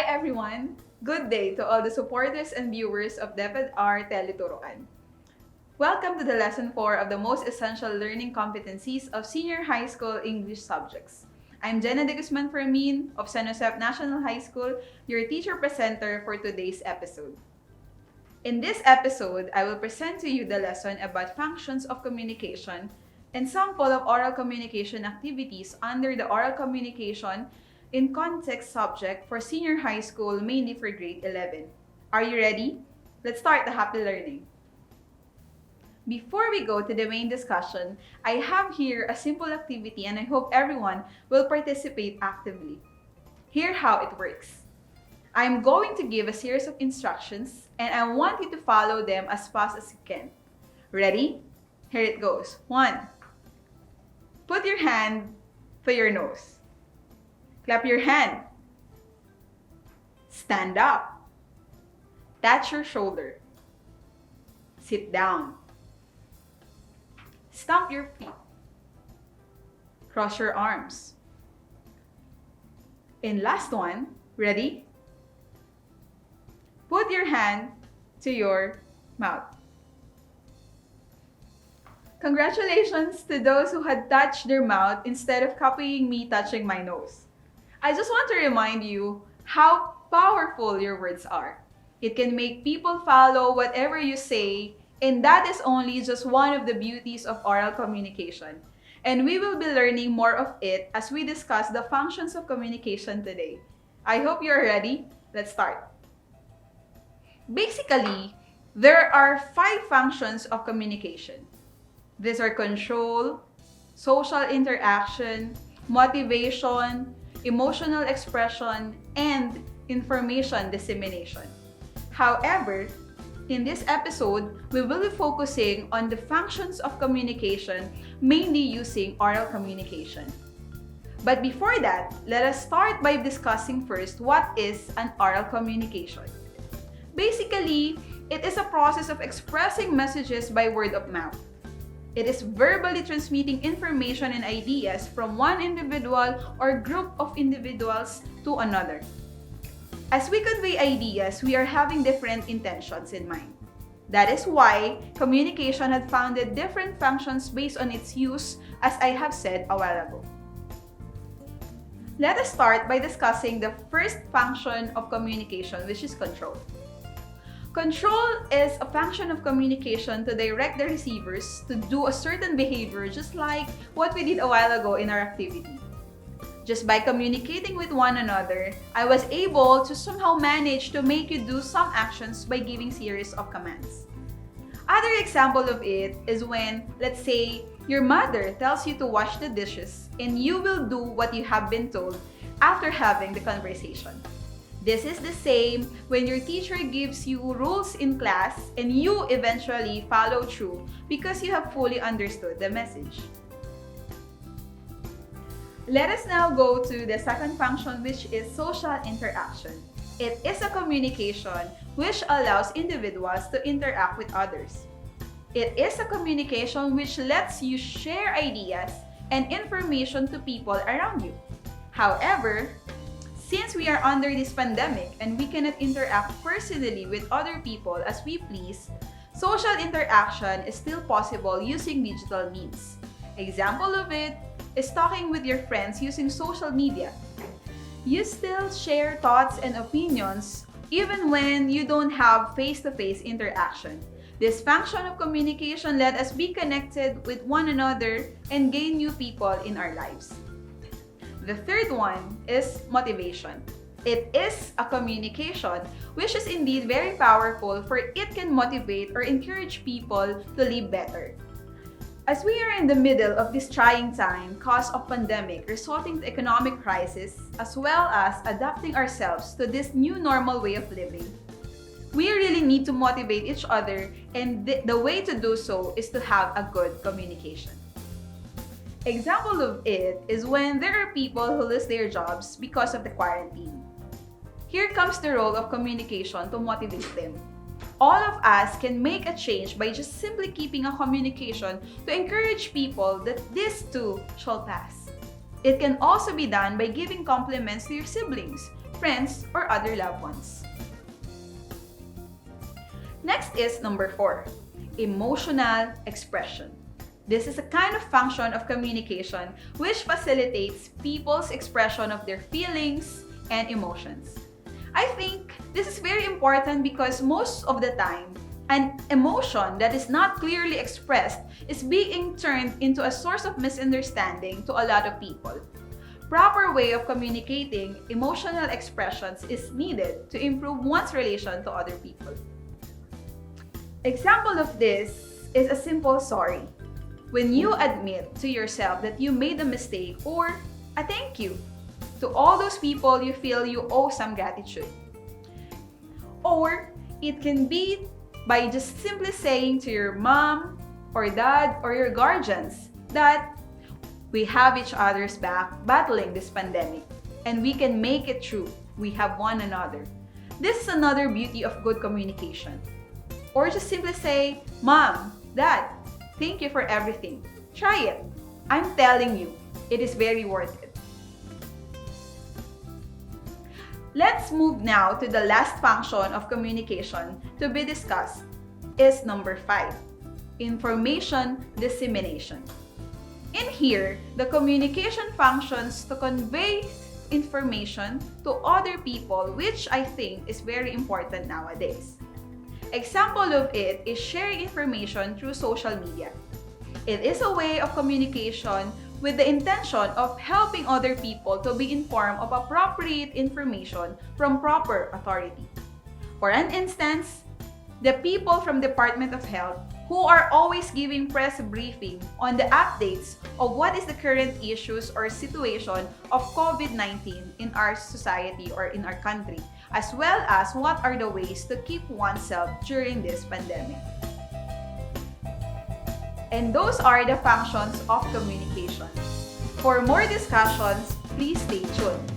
everyone! Good day to all the supporters and viewers of DepEdR Teleturuan. Welcome to the Lesson 4 of the most essential learning competencies of senior high school English subjects. I'm Jenna de Guzman Fermin of San Josep National High School, your teacher presenter for today's episode. In this episode, I will present to you the lesson about functions of communication and sample of oral communication activities under the oral communication in context subject for senior high school, mainly for grade 11. Are you ready? Let's start the happy learning. Before we go to the main discussion, I have here a simple activity and I hope everyone will participate actively. Here's how it works. I'm going to give a series of instructions and I want you to follow them as fast as you can. Ready? Here it goes. 1. Put your hand to your nose. Clap your hand. Stand up. Touch your shoulder. Sit down. Stomp your feet. Cross your arms. And last one, ready? Put your hand to your mouth. Congratulations to those who had touched their mouth instead of copying me touching my nose. I just want to remind you how powerful your words are. It can make people follow whatever you say, and that is only just one of the beauties of oral communication. And we will be learning more of it as we discuss the functions of communication today. I hope you're ready. Let's start. Basically, there are 5 functions of communication. These are control, social interaction, motivation, emotional expression, and information dissemination. However, in this episode, we will be focusing on the functions of communication, mainly using oral communication. But before that, let us start by discussing first what is an oral communication. Basically, it is a process of expressing messages by word of mouth. It is verbally transmitting information and ideas from one individual or group of individuals to another. As we convey ideas, we are having different intentions in mind. That is why communication had founded different functions based on its use, as I have said a while ago. Let us start by discussing the first function of communication, which is control. Control is a function of communication to direct the receivers to do a certain behavior, just like what we did a while ago in our activity. Just by communicating with one another, I was able to somehow manage to make you do some actions by giving series of commands. Other example of it is when, let's say, your mother tells you to wash the dishes and you will do what you have been told after having the conversation. This is the same when your teacher gives you rules in class and you eventually follow through because you have fully understood the message. Let us now go to the second function, which is social interaction. It is a communication which allows individuals to interact with others. It is a communication which lets you share ideas and information to people around you. However, since we are under this pandemic and we cannot interact personally with other people as we please, social interaction is still possible using digital means. Example of it is talking with your friends using social media. You still share thoughts and opinions even when you don't have face-to-face interaction. This function of communication let us be connected with one another and gain new people in our lives. The third one is motivation. It is a communication which is indeed very powerful, for it can motivate or encourage people to live better. As we are in the middle of this trying time caused of pandemic resulting to economic crisis, as well as adapting ourselves to this new normal way of living, we really need to motivate each other, and the way to do so is to have a good communication. Example of it is when there are people who lose their jobs because of the quarantine. Here comes the role of communication to motivate them. All of us can make a change by just simply keeping a communication to encourage people that this too shall pass. It can also be done by giving compliments to your siblings, friends, or other loved ones. Next is number 4, emotional expression. This is a kind of function of communication which facilitates people's expression of their feelings and emotions. I think this is very important because most of the time, an emotion that is not clearly expressed is being turned into a source of misunderstanding to a lot of people. Proper way of communicating emotional expressions is needed to improve one's relation to other people. Example of this is a simple sorry. When you admit to yourself that you made a mistake, or a thank you to all those people you feel you owe some gratitude. Or it can be by just simply saying to your mom or dad or your guardians that we have each other's back battling this pandemic and we can make it through. We have one another. This is another beauty of good communication. Or just simply say, Mom, Dad, thank you for everything. Try it. I'm telling you, it is very worth it. Let's move now to the last function of communication to be discussed is number 5, information dissemination. In here, the communication functions to convey information to other people, which I think is very important nowadays. Example of it is sharing information through social media. It is a way of communication with the intention of helping other people to be informed of appropriate information from proper authority. For an instance, the people from Department of Health who are always giving press briefing on the updates of what is the current issues or situation of COVID-19 in our society or in our country, as well as what are the ways to keep oneself during this pandemic. And those are the functions of communication. For more discussions, please stay tuned.